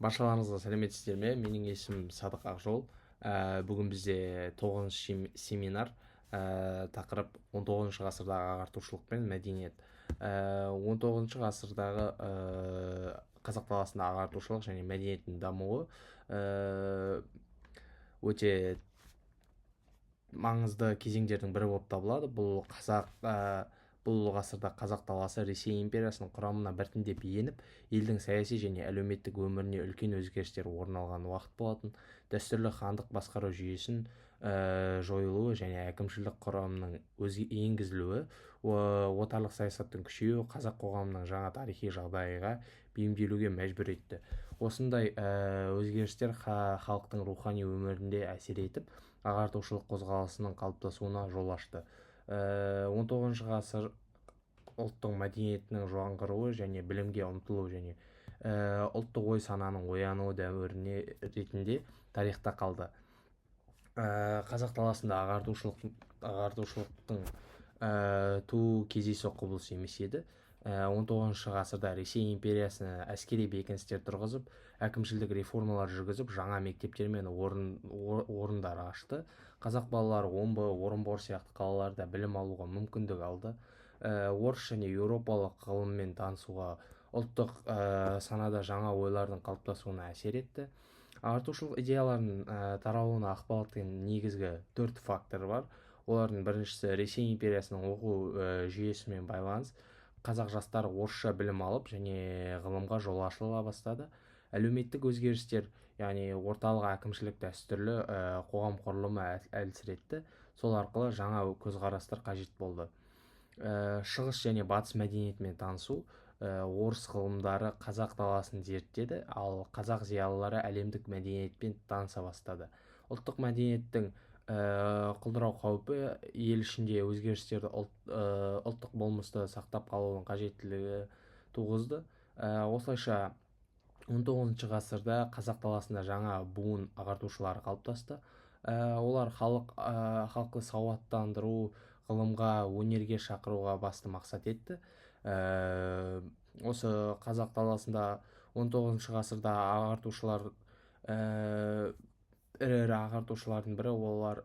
Баршаларыңызға сәлеметсіздер ме? Менің есімім Садық Ақжол. Бүгін бізде 9-шы семинар, тақырып 19-шы ғасырдағы ағартушылық пен мәдениет. 19-шы ғасырдағы қазақ даласында ағартушылық және мәдениеттің дамуы өте маңызды кезеңдердің бірі болып табылады. Бұл ғасырда қазақ даласы Ресей империясының құрамына біртіндеп еніп, елдің саяси және әлеуметтік өміріне үлкен өзгерістер орын алған уақыт болатын. Дәстүрлі хандық басқару жүйесін жойылуы және әкімшілік құрамның енгізілуі, отарлық саясаттың күшеюі қазақ қоғамының жаңа тарихи жағдайға бейімделуге мәжбүр етті. Осындай өзгерістер халықтың рухани өмірінде әсер етіп, ағартушылық қозғалысының қалыптасуына жол ашты. 19 ғасыр ұлттың мәдениетінің жаңғыруы және білімге ұмтылу және ұлттық ой сананың оянуы дәуіріне ретінде тарихта қалды. Қазақ даласында ағартушылықтың туу кездейсоқ құбылыс емес еді. 19 ғасырда Ресей империясына әскери бекіністер тұрғызып, әкімшілік реформалар жүргізіп, жаңа мектептер мен орындар ашты. Қазақ балалары омбы, орынбор сияқты қалаларда білім алуға мүмкіндік алды. Орыс және еуропалық ғылыммен танысуға, ұлттық санада жаңа ойлардың қалыптасуына әсер етті. Ағартушылық идеялардың таралуына ықпал еткен негізгі 4 фактор бар. Олардың біріншісі Ресей империясының оқу жүйесімен байланыс. Қазақ жастары орысша білім алып және ғылымға жол ашыла бастады. Әлеуметтік өзгерістер, яғни орталық әкімшілік дәстүрлі қоғам құрылымы әлсіретті. Сол арқылы жаңа көзқарастар қажет болды. Шығыс және батыс мәдениетімен танысу. Орыс ғылымдары қазақ даласын зерттеді, ал қазақ зиялылары әлемдік мәдениетпен таныса бастады. Ұлттық мәдениеттің құлдырау қаупі ел ішінде өзгерістерді ұлттық болмысты сақтап қалудың қажеттілігі туғызды. Осылайша 19 ғасырда қазақ даласында жаңа буын ағартушылары қалыптасты. Олар халықты сауаттандыру, ғылымға, өнерге шақыруға басты мақсат етті. Осы қазақ даласында 19 ғасырда ағартушылар ірі ағартушылардың бірі олар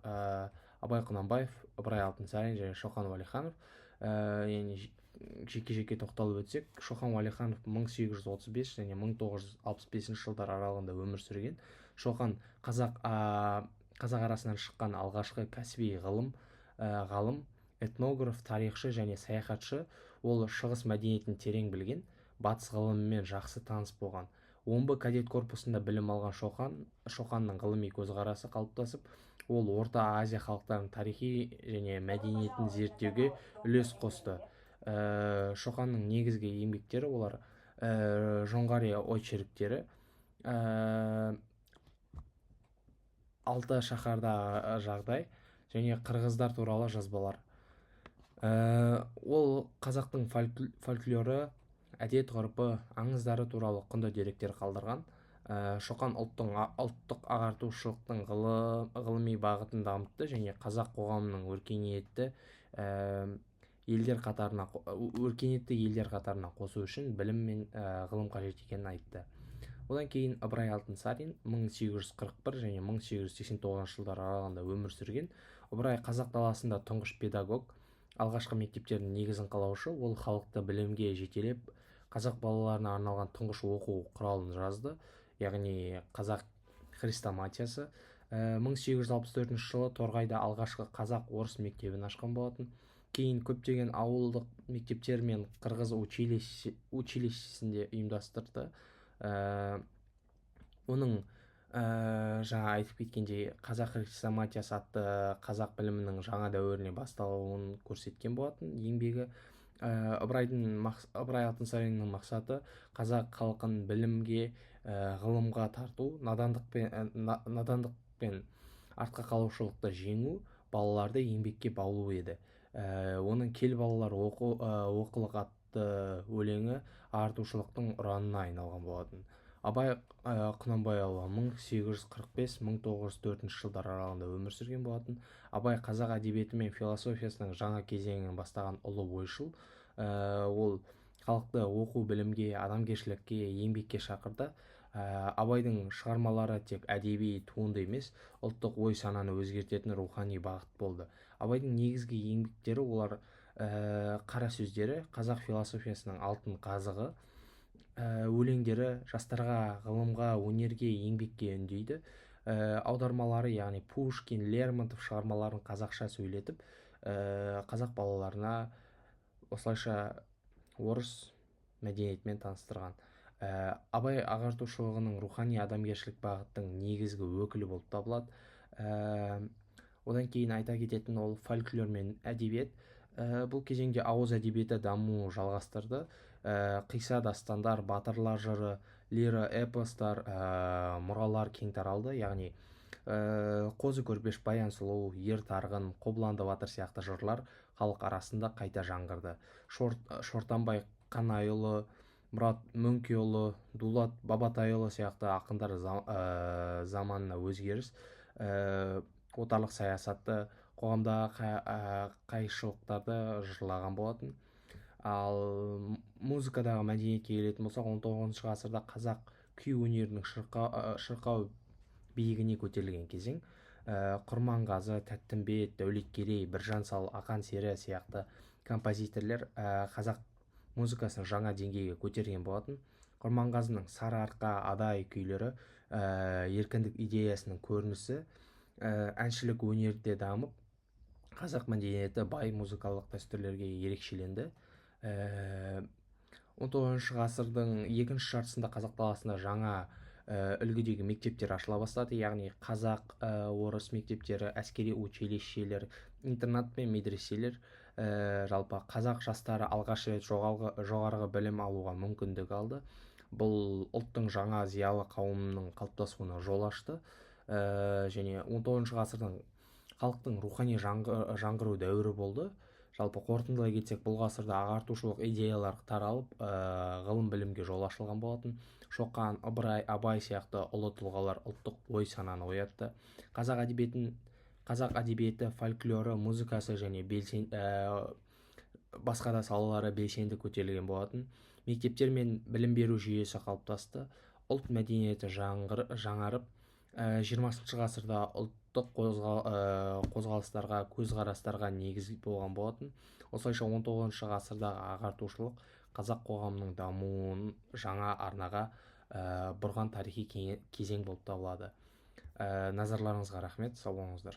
Абай Құнанбаев, Ыбырай Алтынсарин және Шоқан Уәлиханов. Жеке тоқталып өтсек, Шоқан Уәлиханов 1835 және 1965 жылдар аралығында өмір сүрген. Шоқан қазақ арасынан шыққан алғашқы кәсіби ғалым, этнограф, тарихшы және саяхатшы. Ол шығыс мәдениетін терең білген, батыс ғылымымен жақсы таныс болған. Омбы кадет корпусында білім алған Шоқанның ғылыми көзқарасы қалыптасып, ол Орта Азия халықтарының тарихи және мәдениетін зерттеуге үлес қосты. Шоқанның негізгі еңбектері олар Жоңғария очерктері, Алты шаһарда жағдай және қырғыздар туралы жазбалар. Ол қазақтың фольклоры, әдет ғұрпы, аңыздары туралы құнды деректер қалдырған. Шоқан ұлттық ағартушылықтың ғылыми бағытын дамытты және қазақ қоғамының өркениетті елдер қатарына қосу үшін білім мен ғылым қажет екенін айтты. Одан кейін Ыбырай Алтынсарин 1841 және 1889 жылдар аралығында өмір сүрген. Ыбырай қазақ даласында тұңғыш педагог, алғашқы мектептердің негізін қалаушы. Ол халықты білімге жетелеп, қазақ балаларына арналған тұңғыш оқу құралын жазды, яғни қазақ хрестоматиясы. 1864 жылы Торғайда алғашқы қазақ-орыс мектебін ашқан болатын. Кейін көптеген ауылдық мектептер мен қырғыз училищесінде ұйымдастырды. Оның жаңа айтып кеткендей қазақ хрестоматиясы атты қазақ білімінің жаңа дәуіріне басталуын көрсеткен болатын еңбегі. Ыбырай Алтынсариннің мақсаты қазақ халқын білімге, ғылымға тарту, надандық пен артқа қалушылықты жеңу, балаларды еңбекке баулу еді. Оның «Кел балалар оқылық» атты өлеңі ағартушылықтың ұранына айналған болатын. Абай Құнанбайұлы 1845-1904 жылдар аралығында өмір сүрген болатын. Абай қазақ әдебиеті мен философиясының жаңа кезеңін бастаған ұлы ойшыл. Ол халықты оқу, білімге, адамгершілікке, еңбекке шақырды. Абайдың шығармалары тек әдеби туынды емес, ұлттық ой-сананы өзгертетін рухани бағыт болды. Абайдың негізгі еңбектері олар қара сөздері, қазақ философиясының алтын қазығы, өлеңдері жастарға ғылымға, өнерге, еңбекке үндейді. Аудармалары, яғни Пушкин, Лермонтов шығармаларын қазақша сөйлетіп, қазақ балаларына осылайша орыс мәдениетімен таныстырған. Абай ағартушылығының рухани адамгершілік бағыттың негізгі өкілі болып табылады. Одан кейін айта кететін ол фольклор мен әдебиет. Бұл кезеңде ауыз әдебиеті дамуы жалғастырды. Қисса дастандар, батырлар жыры, лира, эпостар, мұралар кең таралды. Яғни қозы көрпеш, баян сұлу, ер тарғын, қобыланды батыр сияқты жырлар халық арасында қайта жаңғырды. Шортанбай Қанайұлы, Мұрат Мөңкеұлы, Дулат Бабатайұлы сияқты ақындар заманына өзгеріс, отарлық саясатты, қоғамдағы қайшылықтарды жырлаған болатын. Ал музыкадағы мәдениетке келетін болсақ, 19 ғасырда қазақ күй өнерінің шырқау биігіне көтерілген кезең. Құрманғазы, Тәттімбет, Дәулеткерей, Біржан Сал, Ақан Сері сияқты композиторлер қазақ музыкасын жаңа деңгейге көтерген болатын. Құрманғазының Сары арқа, Адай күйлері еркіндік идеясының көрінісі, әншілік өнерде дамып, қазақ мәдениеті бай музыкалық дәстүрлерге ерекшеленді. 19 ғасырдың екінші жартысында қазақ даласында жаңа үлгідегі мектептер ашыла бастады. Яғни қазақ, орыс мектептері, әскери училищелер, интернат пен медреселер. Жалпы қазақ жастары алғаш рет жоғарғы білім алуға мүмкіндік алды. Бұл ұлттың жаңа зиялы қауымының қалыптасуына жол ашты. Және 19 ғасырдың халықтың рухани жаңғыру дәуірі болды. Жалпы қорытындылай кетсек, бұл ғасырда ағартушылық идеялар таралып, ғылым білімге жол ашылған болатын. Шоқан, Ыбырай, Абай сияқты ұлы тұлғалар ұлттық ой-сананы оятты. Қазақ әдебиеті, фольклоры, музыкасы және басқа да салалары белсенді көтерілген болатын. Мектептер мен білім беру жүйесі қалыптасты. Ұлт мәдениеті жаңарып, 20 ғасырда ұлттық қозғалыстарға, көзқарастарға негіз болған болатын. Осылайша 19 ғасырдағы ағартушылық қазақ қоғамының дамуын жаңа арнаға бұрған тарихи кезең болып табылады. Назарларыңызға рахмет, сау болыңыздар.